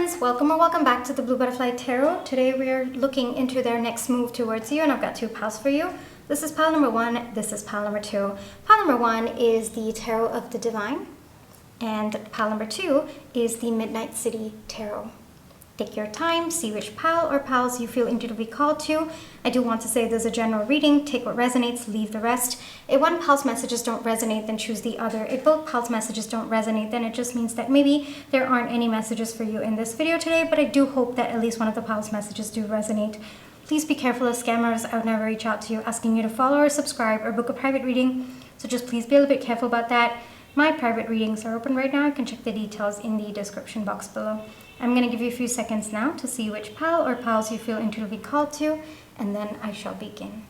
friends, welcome or welcome back to the Blue Butterfly Tarot. Today we are looking into their next move towards you, and I've got two piles for you. This is pile number one, this is pile number two. Pile number one is the Tarot of the Divine, and pile number two is the Midnight City Tarot. Take your time, see which pile or piles you feel intuitively called to. I do want to say there's a general reading. Take what resonates, leave the rest. If one pile's messages don't resonate, then choose the other. If both piles' messages don't resonate, then it just means that maybe there aren't any messages for you in this video today, but I do hope that at least one of the piles' messages do resonate. Please be careful of scammers. I would never reach out to you asking you to follow or subscribe or book a private reading, so just please be a little bit careful about that. My private readings are open right now. You can check the details in the description box below. I'm going to give you a few seconds now to see which pile or piles you feel intuitively called to, and then I shall begin.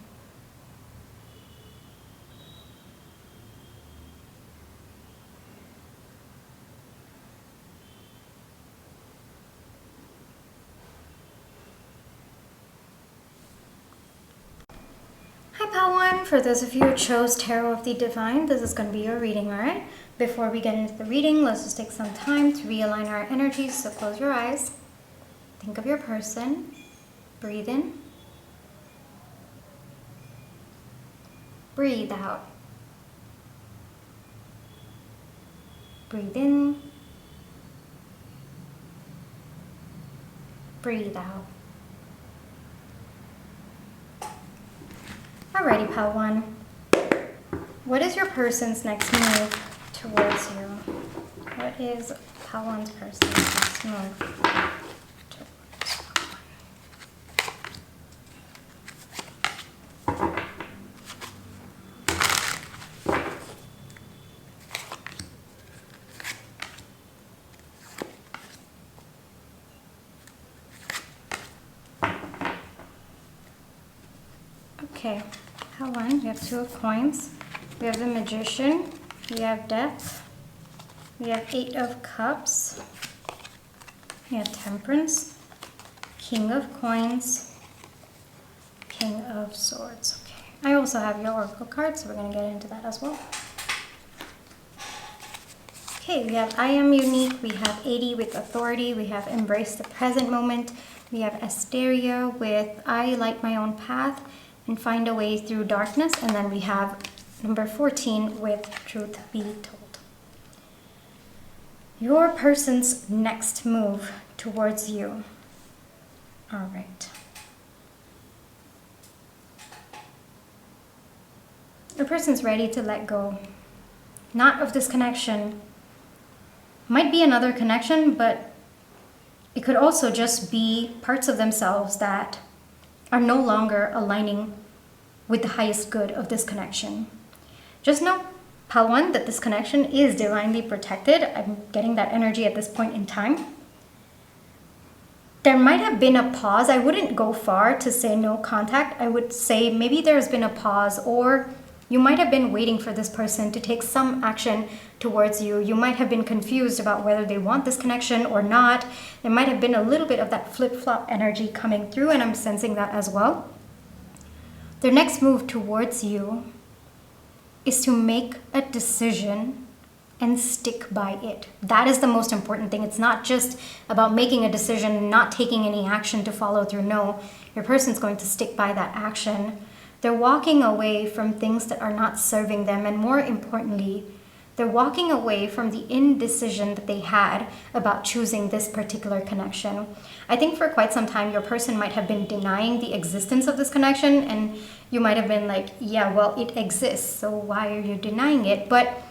Hi Pile 1, for those of you who chose Tarot of the Divine, this is going to be your reading, alright? Before we get into the reading, let's just take some time to realign our energies, so close your eyes. Think of your person. Breathe in. Breathe out. Breathe in. Breathe out. Alrighty, Pile 1. What is your person's next move towards you? What is Pile 1's person's next move towards you? Okay, Pile 1, we have Two of Coins. We have the Magician. We have Death. We have Eight of Cups. We have Temperance. King of Coins. King of Swords. Okay. I also have your Oracle card, so we're going to get into that as well. Okay, we have I Am Unique. We have 80 with Authority. We have Embrace the Present Moment. We have Asteria with I Light My Own Path and Find a Way Through Darkness. And then we have number 14 with Truth Be Told. Your person's next move towards you. All right. Your person's ready to let go. Not of this connection. Might be another connection, but it could also just be parts of themselves that are no longer aligning with the highest good of this connection. Just know, Pile 1, that this connection is divinely protected. I'm getting that energy at this point in time. There might have been a pause. I wouldn't go far to say no contact. I would say maybe there's been a pause, or you might have been waiting for this person to take some action towards you. You might have been confused about whether they want this connection or not. There might have been a little bit of that flip-flop energy coming through, and I'm sensing that as well. Their next move towards you is to make a decision and stick by it. That is the most important thing. It's not just about making a decision and not taking any action to follow through. No, your person's going to stick by that action. They're walking away from things that are not serving them, and more importantly, they're walking away from the indecision that they had about choosing this particular connection. I think for quite some time, your person might have been denying the existence of this connection, and you might have been like, yeah, well, it exists, so why are you denying it? But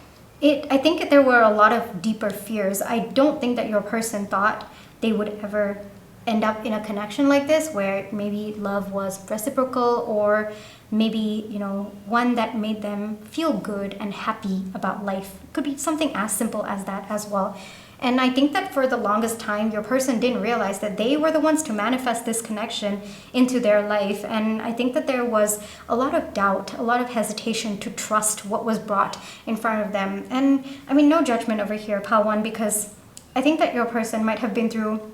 I think there were a lot of deeper fears. I don't think that your person thought they would ever end up in a connection like this, where maybe love was reciprocal, or maybe, you know, one that made them feel good and happy about life. It could be something as simple as that as well. And I think that for the longest time, your person didn't realize that they were the ones to manifest this connection into their life. And I think that there was a lot of doubt, a lot of hesitation to trust what was brought in front of them. And I mean, no judgment over here, Pile 1, because I think that your person might have been through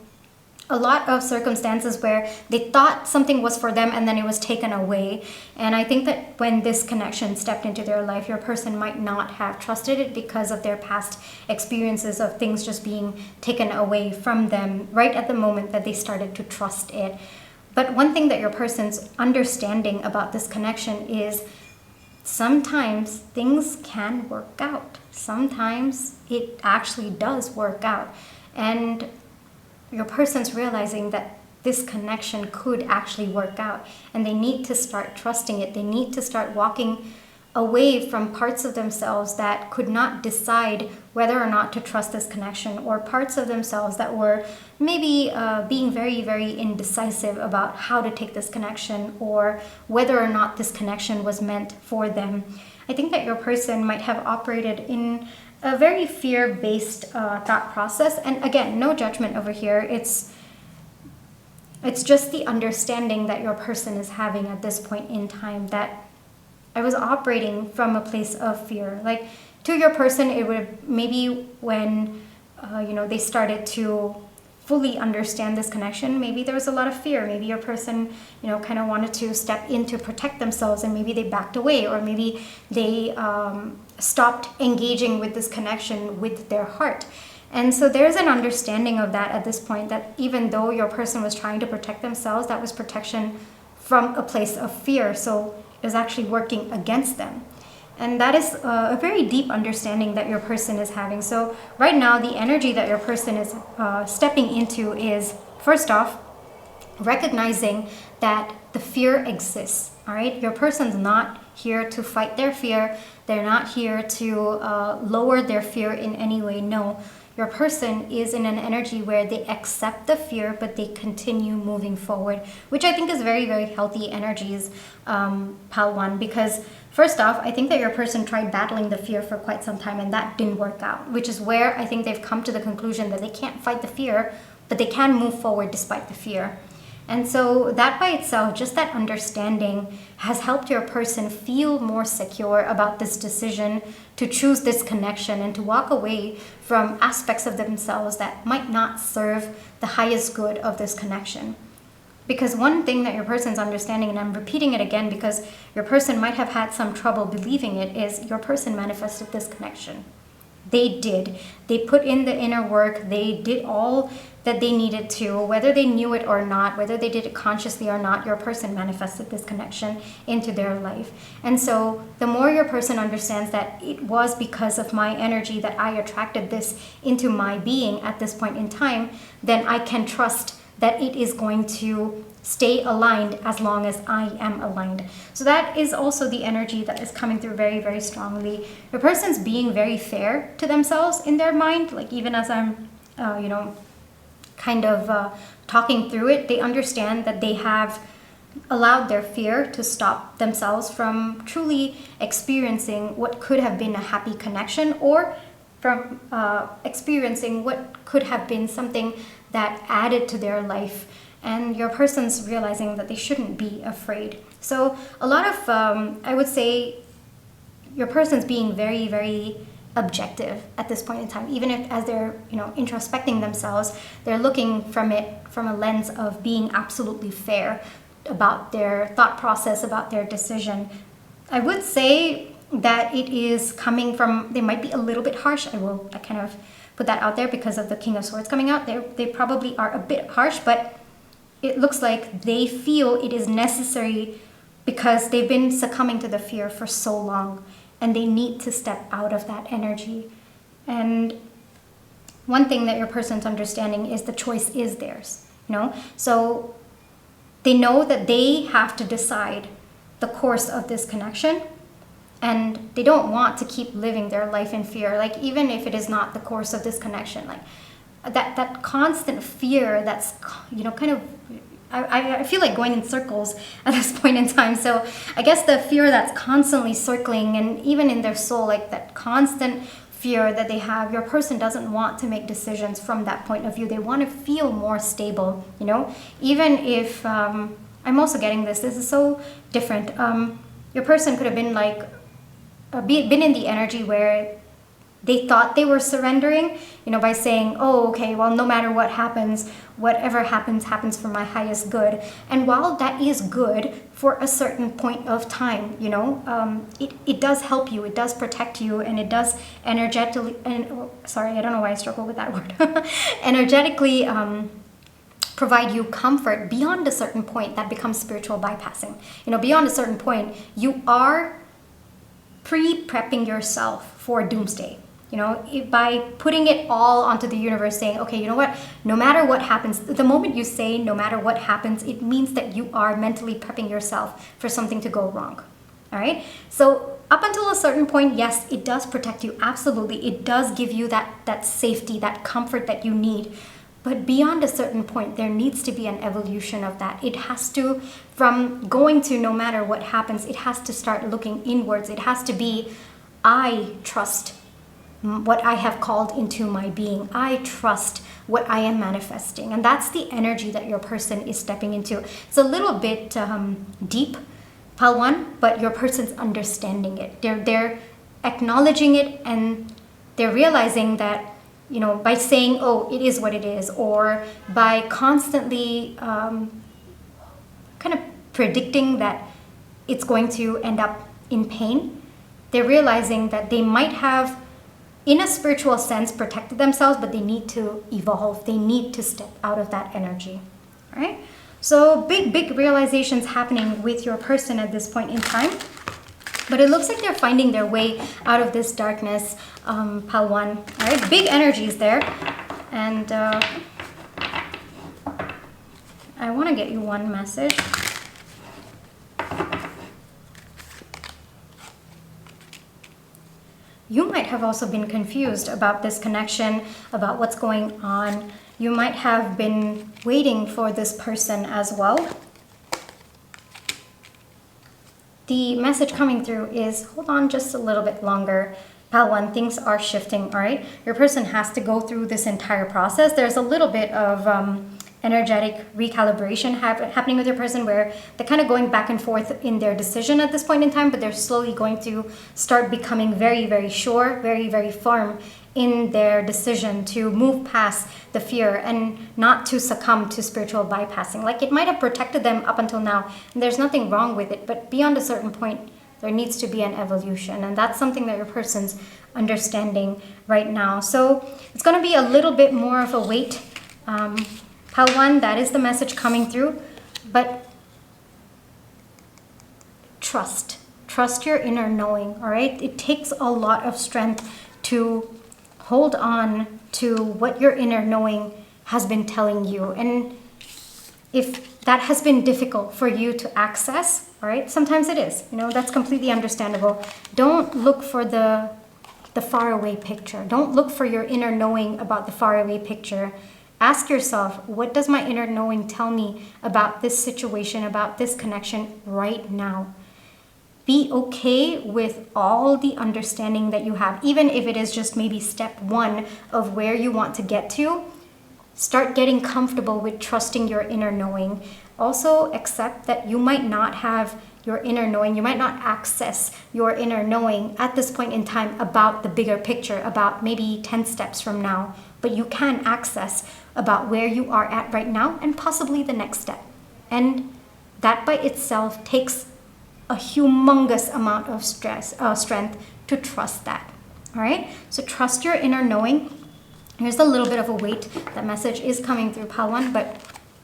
a lot of circumstances where they thought something was for them and then it was taken away. And I think that when this connection stepped into their life, your person might not have trusted it because of their past experiences of things just being taken away from them right at the moment that they started to trust it. But one thing that your person's understanding about this connection is sometimes things can work out. Sometimes it actually does work out. And your person's realizing that this connection could actually work out, and they need to start trusting it. They need to start walking away from parts of themselves that could not decide whether or not to trust this connection, or parts of themselves that were maybe being very, very indecisive about how to take this connection or whether or not this connection was meant for them. I think that your person might have operated in a very fear-based thought process. And again, no judgment over here. It's just the understanding that your person is having at this point in time, that I was operating from a place of fear. Like, to your person, it would maybe when they started to fully understand this connection, maybe there was a lot of fear. Maybe your person kind of wanted to step in to protect themselves, and maybe they backed away, or maybe they stopped engaging with this connection with their heart. And so there's an understanding of that at this point, that even though your person was trying to protect themselves, that was protection from a place of fear. So it was actually working against them. And that is a very deep understanding that your person is having. So right now, the energy that your person is stepping into is, first off, recognizing that the fear exists. All right, your person's not here to fight their fear. They're not here to lower their fear in any way. No, your person is in an energy where they accept the fear, but they continue moving forward, which I think is very, very healthy energies, Pal 1, because first off, I think that your person tried battling the fear for quite some time, and that didn't work out, which is where I think they've come to the conclusion that they can't fight the fear, but they can move forward despite the fear. And so that by itself, just that understanding, has helped your person feel more secure about this decision to choose this connection and to walk away from aspects of themselves that might not serve the highest good of this connection. Because one thing that your person's understanding, and I'm repeating it again because your person might have had some trouble believing it, is your person manifested this connection. They did. They put in the inner work. They did all that they needed to, whether they knew it or not, whether they did it consciously or not. Your person manifested this connection into their life. And so the more your person understands that it was because of my energy that I attracted this into my being at this point in time, then I can trust that it is going to stay aligned as long as I am aligned. So that is also the energy that is coming through very, very strongly. The person's being very fair to themselves in their mind, like even as I'm, talking through it, they understand that they have allowed their fear to stop themselves from truly experiencing what could have been a happy connection, or from experiencing what could have been something that added to their life. And your person's realizing that they shouldn't be afraid. So a lot of, I would say, your person's being very, very objective at this point in time. Even if as they're, introspecting themselves, they're looking from it from a lens of being absolutely fair about their thought process, about their decision. I would say that it is coming from, they might be a little bit harsh. I kind of put that out there because of the King of Swords coming out. They probably are a bit harsh, but it looks like they feel it is necessary because they've been succumbing to the fear for so long, and they need to step out of that energy. And one thing that your person's understanding is the choice is theirs, So they know that they have to decide the course of this connection, and they don't want to keep living their life in fear. Like, even if it is not the course of this connection, like that constant fear that's, kind of, I feel like going in circles at this point in time. So I guess the fear that's constantly circling, and even in their soul, like that constant fear that they have, your person doesn't want to make decisions from that point of view. They want to feel more stable, even if, I'm also getting this is so different. Your person could have been like, been in the energy where they thought they were surrendering, by saying, oh, okay, well, no matter what happens, whatever happens, happens for my highest good. And while that is good for a certain point of time, it does help you, it does protect you, and it does energetically, sorry, I don't know why I struggle with that word, energetically provide you comfort. Beyond a certain point, that becomes spiritual bypassing. Beyond a certain point, you are pre-prepping yourself for doomsday. By putting it all onto the universe, saying, okay, you know what, no matter what happens, the moment you say no matter what happens, it means that you are mentally prepping yourself for something to go wrong. All right. So up until a certain point, yes, it does protect you. Absolutely. It does give you that safety, that comfort that you need. But beyond a certain point, there needs to be an evolution of that. It has to, from going to no matter what happens, it has to start looking inwards. It has to be, I trust what I have called into my being. I trust what I am manifesting. And that's the energy that your person is stepping into. It's a little bit deep, Palwan, but your person's understanding it. They're acknowledging it, and they're realizing that, by saying, oh, it is what it is, or by constantly kind of predicting that it's going to end up in pain, they're realizing that they might have, in a spiritual sense, protected themselves, but they need to evolve. They need to step out of that energy. All right? So big realizations happening with your person at this point in time. But it looks like they're finding their way out of this darkness, Palwan. All right? Big energies there. And I want to get you one message. You might have also been confused about this connection, about what's going on. You might have been waiting for this person as well. The message coming through is, hold on just a little bit longer. Palwan, things are shifting, all right? Your person has to go through this entire process. There's a little bit of energetic recalibration happening with your person, where they're kind of going back and forth in their decision at this point in time, but they're slowly going to start becoming very, very sure, very, very firm in their decision to move past the fear and not to succumb to spiritual bypassing. Like, it might have protected them up until now, and there's nothing wrong with it, but beyond a certain point, there needs to be an evolution, and that's something that your person's understanding right now. So it's going to be a little bit more of a wait. Palwan, that is the message coming through, but trust your inner knowing, all right? It takes a lot of strength to hold on to what your inner knowing has been telling you. And if that has been difficult for you to access, all right, sometimes it is, that's completely understandable. Don't look for the faraway picture. Don't look for your inner knowing about the faraway picture. Ask yourself, what does my inner knowing tell me about this situation, about this connection right now? Be okay with all the understanding that you have, even if it is just maybe step one of where you want to get to. Start getting comfortable with trusting your inner knowing. Also accept that you might not have your inner knowing, you might not access your inner knowing at this point in time about the bigger picture, about maybe 10 steps from now, but you can access about where you are at right now and possibly the next step. And that by itself takes a humongous amount of strength to trust that. All right? So trust your inner knowing. Here's a little bit of a wait. That message is coming through, Palwan, but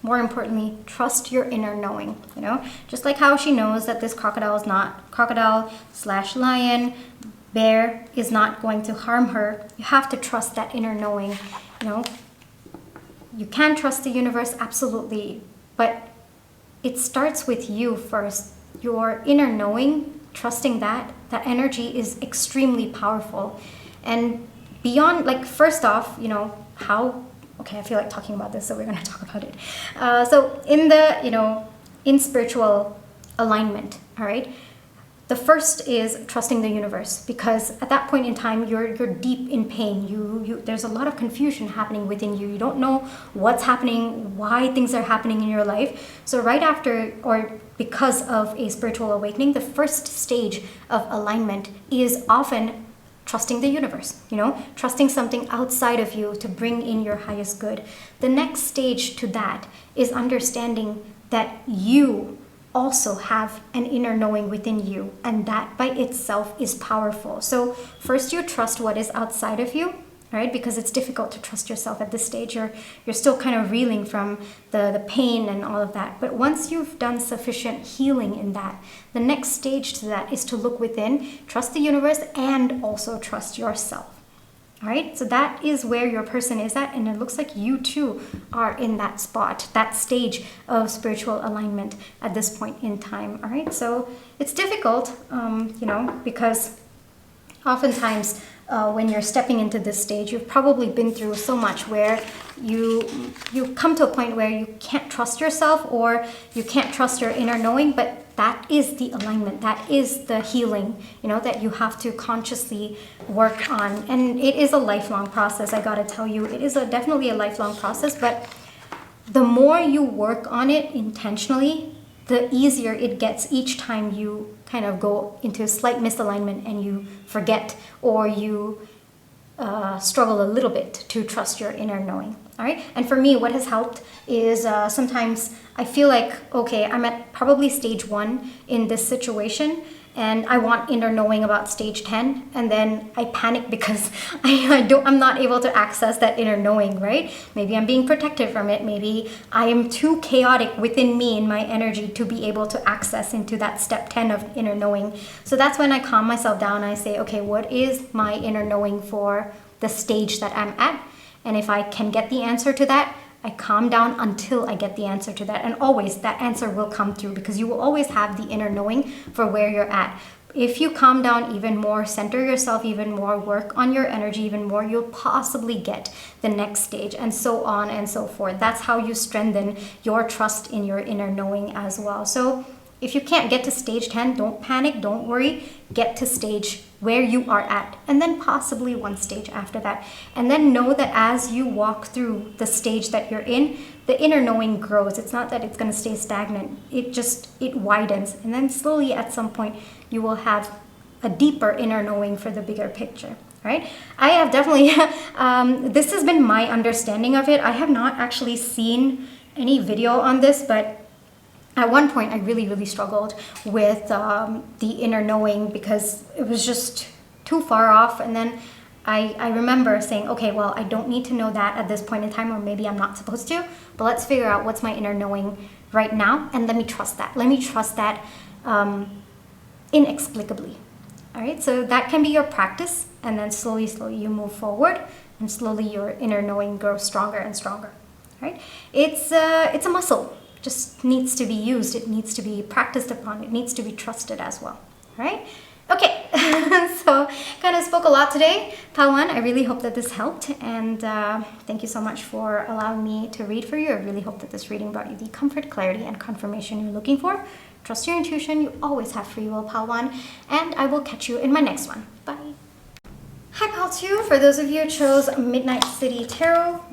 more importantly, trust your inner knowing. Just like how she knows that this crocodile/lion, bear is not going to harm her. You have to trust that inner knowing. You can trust the universe, absolutely, but it starts with you first. Your inner knowing, trusting that energy is extremely powerful. And beyond, first off, okay, I feel like talking about this, so we're going to talk about it. So in spiritual alignment, all right, the first is trusting the universe, because at that point in time, you're deep in pain. There's a lot of confusion happening within you. You don't know what's happening, why things are happening in your life. So right after, or because of a spiritual awakening, the first stage of alignment is often trusting the universe, you know, trusting something outside of you to bring in your highest good. The next stage to that is understanding that you also have an inner knowing within you, and that by itself is powerful. So first you trust what is outside of you, right? Because it's difficult to trust yourself at this stage. You're still kind of reeling from the pain and all of that. But once you've done sufficient healing in that, the next stage to that is to look within, trust the universe, and also trust yourself. All right, so that is where your person is at, and it looks like you too are in that spot, that stage of spiritual alignment at this point in time. All right, so it's difficult, you know, because oftentimes when you're stepping into this stage, you've probably been through so much where you come to a point where you can't trust yourself, or you can't trust your inner knowing. But that is the alignment, that is the healing, you know, that you have to consciously work on. And it is a lifelong process, I gotta tell you. It is definitely a lifelong process, but the more you work on it intentionally, the easier it gets each time you kind of go into a slight misalignment and you forget, or you struggle a little bit to trust your inner knowing. All right. And for me, what has helped is sometimes I feel like, okay, I'm at probably stage 1 in this situation, and I want inner knowing about stage 10, and then I panic because I'm not able to access that inner knowing, right? Maybe I'm being protected from it. Maybe I am too chaotic within me in my energy to be able to access into that step 10 of inner knowing. So that's when I calm myself down. I say, okay, what is my inner knowing for the stage that I'm at? And if I can get the answer to that, I calm down until I get the answer to that. And always that answer will come through, because you will always have the inner knowing for where you're at. If you calm down even more, center yourself even more, work on your energy even more, you'll possibly get the next stage, and so on and so forth. That's how you strengthen your trust in your inner knowing as well. So if you can't get to stage 10, don't panic, don't worry. Get to stage where you are at, and then possibly one stage after that. And then know that as you walk through the stage that you're in, the inner knowing grows. It's not that it's going to stay stagnant. It widens. And then slowly at some point, you will have a deeper inner knowing for the bigger picture. Right? I have definitely, this has been my understanding of it. I have not actually seen any video on this, but at one point, I really, really struggled with the inner knowing, because it was just too far off. And then I remember saying, okay, well, I don't need to know that at this point in time, or maybe I'm not supposed to, but let's figure out what's my inner knowing right now, and let me trust that. Let me trust that inexplicably. All right, so that can be your practice, and then slowly, slowly you move forward, and slowly your inner knowing grows stronger and stronger. All right, it's a muscle. Just needs to be used, it needs to be practiced upon, it needs to be trusted as well. All right? Okay, so kind of spoke a lot today, Pawan. I really hope that this helped, and thank you so much for allowing me to read for you. I really hope that this reading brought you the comfort, clarity, and confirmation you're looking for. Trust your intuition, you always have free will, Pawan, and I will catch you in my next one. Bye. Hi, Pal 2. For those of you who chose Midnight City Tarot,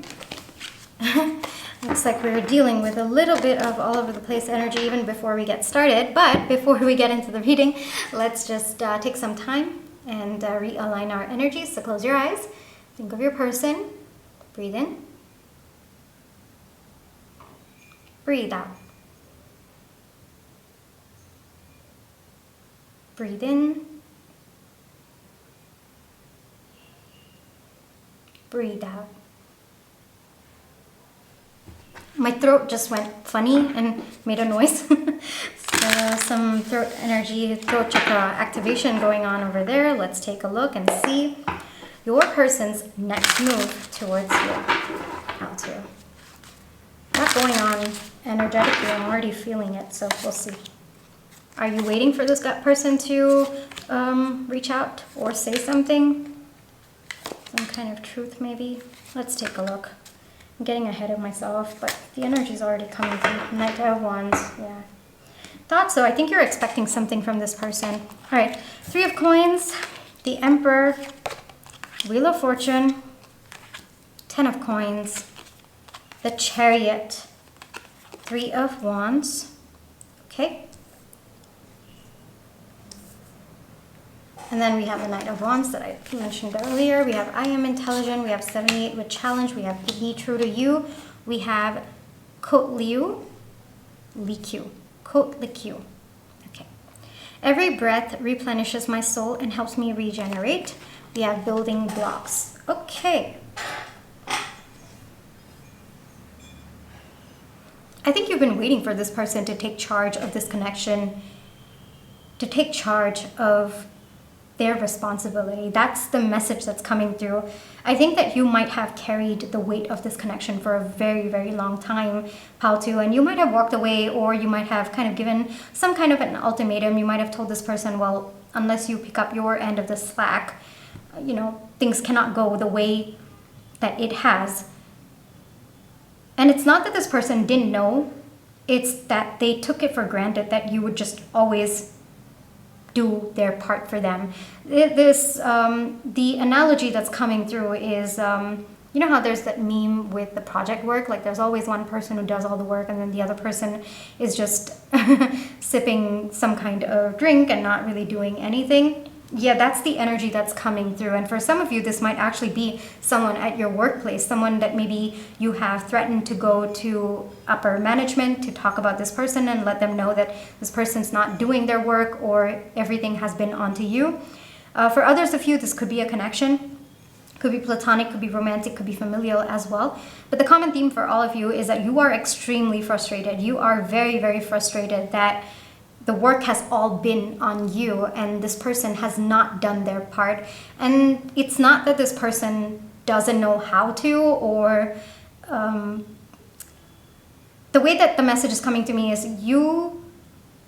looks like we're dealing with a little bit of all over the place energy even before we get started. But before we get into the reading, let's just take some time and realign our energies. So close your eyes. Think of your person. Breathe in. Breathe out. Breathe in. Breathe out. My throat just went funny and made a noise. So some throat energy, throat chakra activation going on over there. Let's take a look and see your person's next move towards you. How to. A lot going on energetically. I'm already feeling it, so we'll see. Are you waiting for this person to reach out or say something? Some kind of truth, maybe? Let's take a look. I'm getting ahead of myself, but the energy is already coming through. Knight of Wands, yeah. Thought so. I think you're expecting something from this person. All right, 3 of Coins, the Emperor, Wheel of Fortune, 10 of Coins, the Chariot, 3 of Wands, okay. And then we have the Knight of Wands that I mentioned earlier. We have I am intelligent. We have 78 with challenge. We have be true to you. We have Kot Liu, Liqiu, Kot Liqiu. Okay. Every breath replenishes my soul and helps me regenerate. We have building blocks. Okay. I think you've been waiting for this person to take charge of this connection, to take charge of their responsibility. That's the message that's coming through. I think that you might have carried the weight of this connection for a very, very long time, Paltu, and you might have walked away, or you might have kind of given some kind of an ultimatum. You might have told this person, well, unless you pick up your end of the slack, you know, things cannot go the way that it has. And it's not that this person didn't know, it's that they took it for granted that you would just always do their part for them. The analogy that's coming through is, you know how there's that meme with the project work? Like there's always one person who does all the work and then the other person is just sipping some kind of drink and not really doing anything. Yeah, that's the energy that's coming through. And for some of you, this might actually be someone at your workplace, someone that maybe you have threatened to go to upper management to talk about this person and let them know that this person's not doing their work or everything has been onto you. For others of you, this could be a connection. Could be platonic, could be romantic, could be familial as well. But the common theme for all of you is that you are extremely frustrated. You are very, very frustrated that the work has all been on you and this person has not done their part. And it's not that this person doesn't know how to, or the way that the message is coming to me is you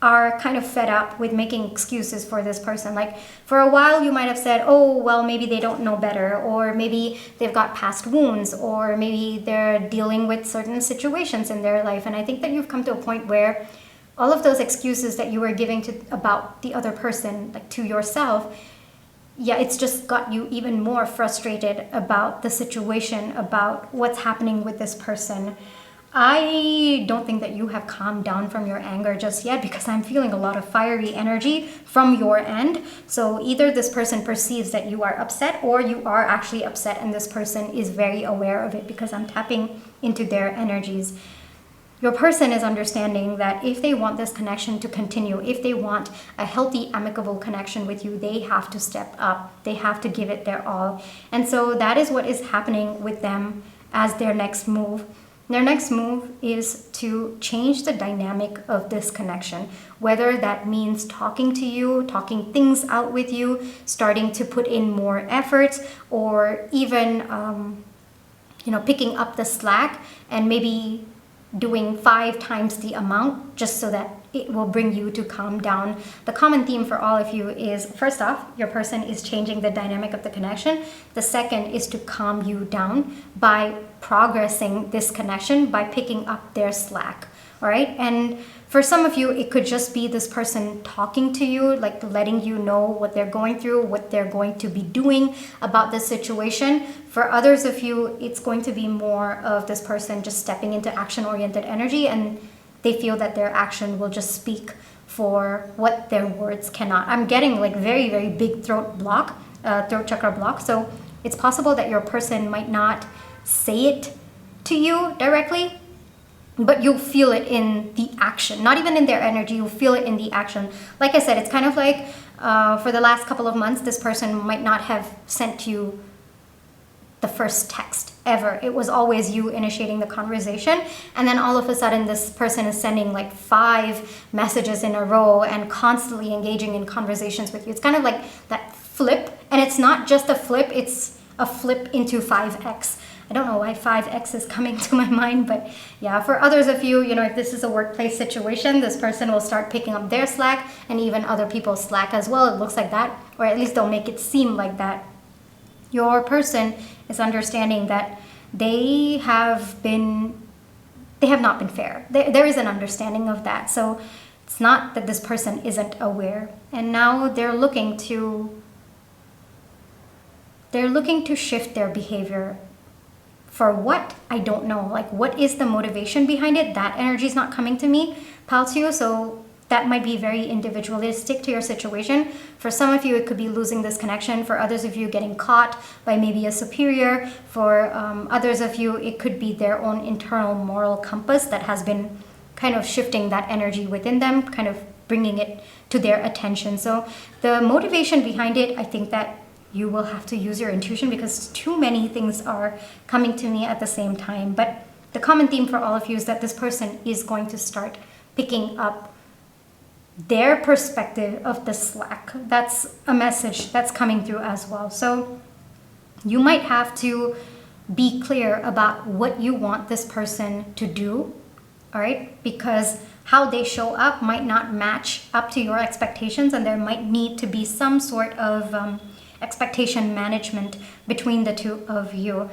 are kind of fed up with making excuses for this person. Like for a while you might have said, oh, well, maybe they don't know better, or maybe they've got past wounds, or maybe they're dealing with certain situations in their life. And I think that you've come to a point where all of those excuses that you were giving to about the other person, like to yourself, yeah, it's just got you even more frustrated about the situation, about what's happening with this person. I don't think that you have calmed down from your anger just yet, because I'm feeling a lot of fiery energy from your end. So either this person perceives that you are upset, or you are actually upset and this person is very aware of it, because I'm tapping into their energies. Your person is understanding that if they want this connection to continue, if they want a healthy, amicable connection with you, they have to step up. They have to give it their all. And so that is what is happening with them as their next move. Their next move is to change the dynamic of this connection, whether that means talking to you, talking things out with you, starting to put in more effort, or even, picking up the slack and maybe doing 5 times the amount just so that it will bring you to calm down. The common theme for all of you is, first off, your person is changing the dynamic of the connection. The second is to calm you down by progressing this connection, by picking up their slack. All right. And for some of you, it could just be this person talking to you, like letting you know what they're going through, what they're going to be doing about this situation. For others of you, it's going to be more of this person just stepping into action-oriented energy, and they feel that their action will just speak for what their words cannot. I'm getting like very, very big throat chakra block. So it's possible that your person might not say it to you directly, but you'll feel it in the action, not even in their energy, you'll feel it in the action. Like I said, it's kind of like for the last couple of months, this person might not have sent you the first text ever. It was always you initiating the conversation. And then all of a sudden, this person is sending like 5 messages in a row and constantly engaging in conversations with you. It's kind of like that flip. And it's not just a flip, it's a flip into 5x. I don't know why 5x is coming to my mind, but yeah, for others of you, if this is a workplace situation, this person will start picking up their slack and even other people's slack as well. It looks like that, or at least they'll make it seem like that. Your person is understanding that they have not been fair. There is an understanding of that. So it's not that this person isn't aware. And now they're looking to shift their behavior. For what? I don't know. Like, what is the motivation behind it? That energy is not coming to me, Paltio. So that might be very individualistic to your situation. For some of you, it could be losing this connection. For others of you, getting caught by maybe a superior. For others of you, it could be their own internal moral compass that has been kind of shifting that energy within them, kind of bringing it to their attention. So the motivation behind it, I think that you will have to use your intuition, because too many things are coming to me at the same time. But the common theme for all of you is that this person is going to start picking up their perspective of the slack. That's a message that's coming through as well. So you might have to be clear about what you want this person to do, all right? Because how they show up might not match up to your expectations, and there might need to be some sort of expectation management between the two of you.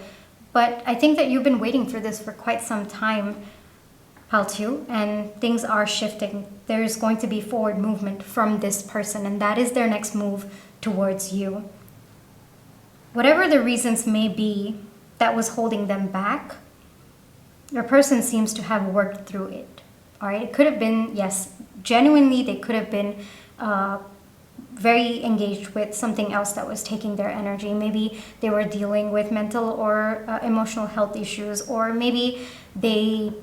But I think that you've been waiting for this for quite some time, Pal 2, and things are shifting. There's going to be forward movement from this person, and that is their next move towards you. Whatever the reasons may be that was holding them back, your person seems to have worked through it. All right, it could have been, yes, genuinely, they could have been very engaged with something else that was taking their energy. Maybe they were dealing with mental or emotional health issues, or maybe they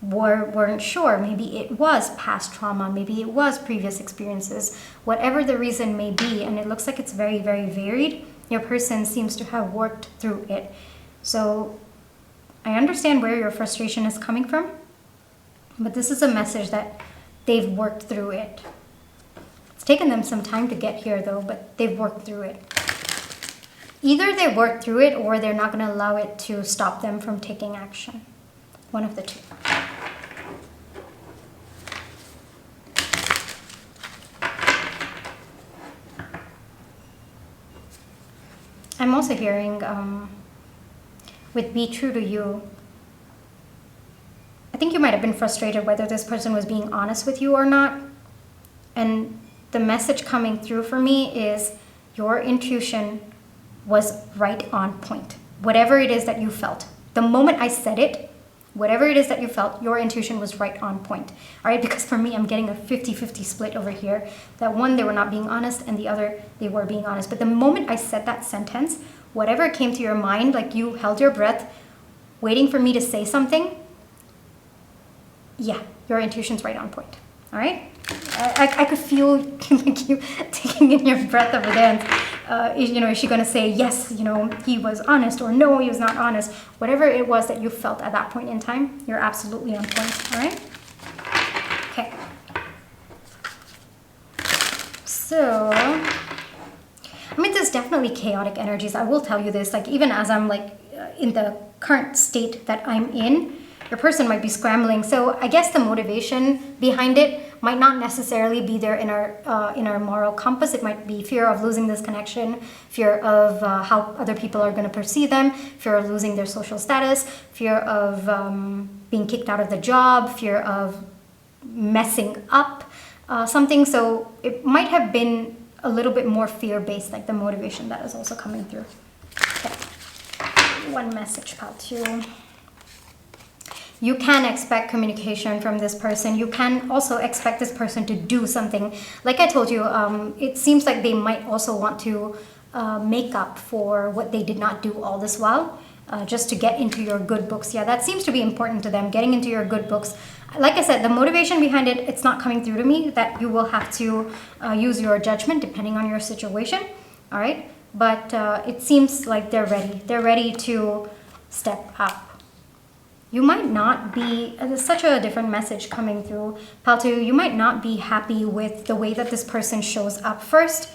weren't sure. Maybe it was past trauma, maybe it was previous experiences. Whatever the reason may be, and it looks like it's very, very varied, your person seems to have worked through it. So I understand where your frustration is coming from, but this is a message that they've worked through it. It's taken them some time to get here though, but they've worked through it. Either they worked through it, or they're not going to allow it to stop them from taking action. One of the two. I'm also hearing, with be true to you, I think you might have been frustrated whether this person was being honest with you or not. And the message coming through for me is your intuition was right on point. Whatever it is that you felt, the moment I said it, whatever it is that you felt, your intuition was right on point. All right, because for me, I'm getting a 50-50 split over here. That one, they were not being honest, and the other, they were being honest. But the moment I said that sentence, whatever came to your mind, like you held your breath, waiting for me to say something, yeah, your intuition's right on point. All right? I could feel like you taking in your breath over there. And, is she going to say, yes, he was honest, or no, he was not honest? Whatever it was that you felt at that point in time, you're absolutely on point. All right? Okay. So, there's definitely chaotic energies. I will tell you this, like, even as I'm in the current state that I'm in, your person might be scrambling. So I guess the motivation behind it might not necessarily be their inner moral compass. It might be fear of losing this connection, fear of how other people are going to perceive them, fear of losing their social status, fear of being kicked out of the job, fear of messing up something. So it might have been a little bit more fear-based, like the motivation that is also coming through. Okay. One message, Pal 2. You can expect communication from this person. You can also expect this person to do something. Like I told you, it seems like they might also want to make up for what they did not do all this while, just to get into your good books. Yeah, that seems to be important to them, getting into your good books. Like I said, the motivation behind it, it's not coming through to me. That you will have to use your judgment depending on your situation. All right? But it seems like they're ready. They're ready to step up. You might not be, there's such a different message coming through, Pal 2. You might not be happy with the way that this person shows up first.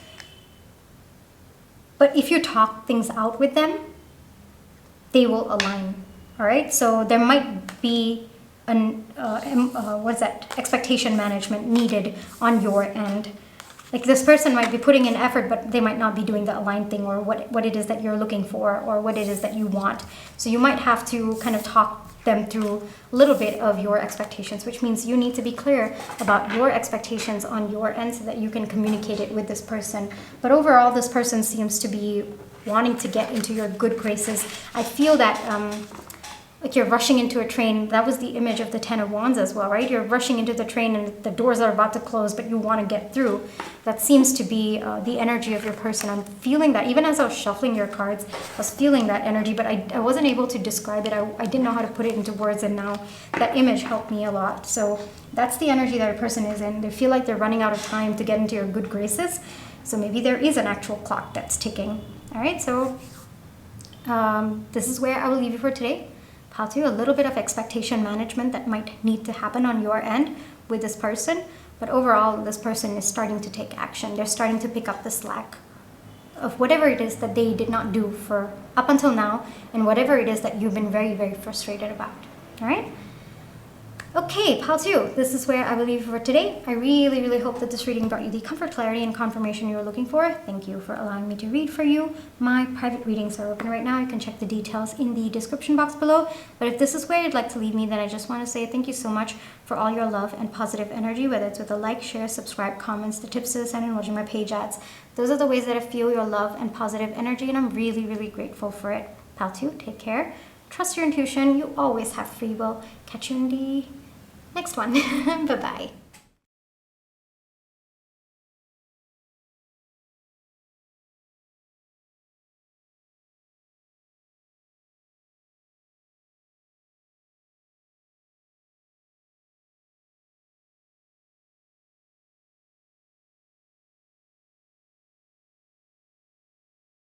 But if you talk things out with them, they will align. All right? So there might be expectation management needed on your end. Like this person might be putting in effort, but they might not be doing the aligned thing, or what it is that you're looking for, or what it is that you want. So you might have to kind of talk them through a little bit of your expectations, which means you need to be clear about your expectations on your end so that you can communicate it with this person. But overall, this person seems to be wanting to get into your good graces. I feel that like you're rushing into a train. That was the image of the Ten of Wands as well, right? You're rushing into the train and the doors are about to close, but you want to get through. That seems to be the energy of your person. I'm feeling that. Even as I was shuffling your cards, I was feeling that energy, but I wasn't able to describe it. I didn't know how to put it into words, and now that image helped me a lot. So that's the energy that a person is in. They feel like they're running out of time to get into your good graces. So maybe there is an actual clock that's ticking. All right, so this is where I will leave you for today. Pile 2, a little bit of expectation management that might need to happen on your end with this person. But overall, this person is starting to take action. They're starting to pick up the slack of whatever it is that they did not do for up until now, and whatever it is that you've been very, very frustrated about. All right? Okay, pile 2, this is where I will leave you for today. I really, really hope that this reading brought you the comfort, clarity, and confirmation you were looking for. Thank you for allowing me to read for you. My private readings are open right now. You can check the details in the description box below. But if this is where you'd like to leave me, then I just want to say thank you so much for all your love and positive energy, whether it's with a like, share, subscribe, comments, the tips to the sign, and watching my page ads. Those are the ways that I feel your love and positive energy, and I'm really, really grateful for it. Pile 2, take care. Trust your intuition. You always have free will. Catch you in the next one. Bye-bye.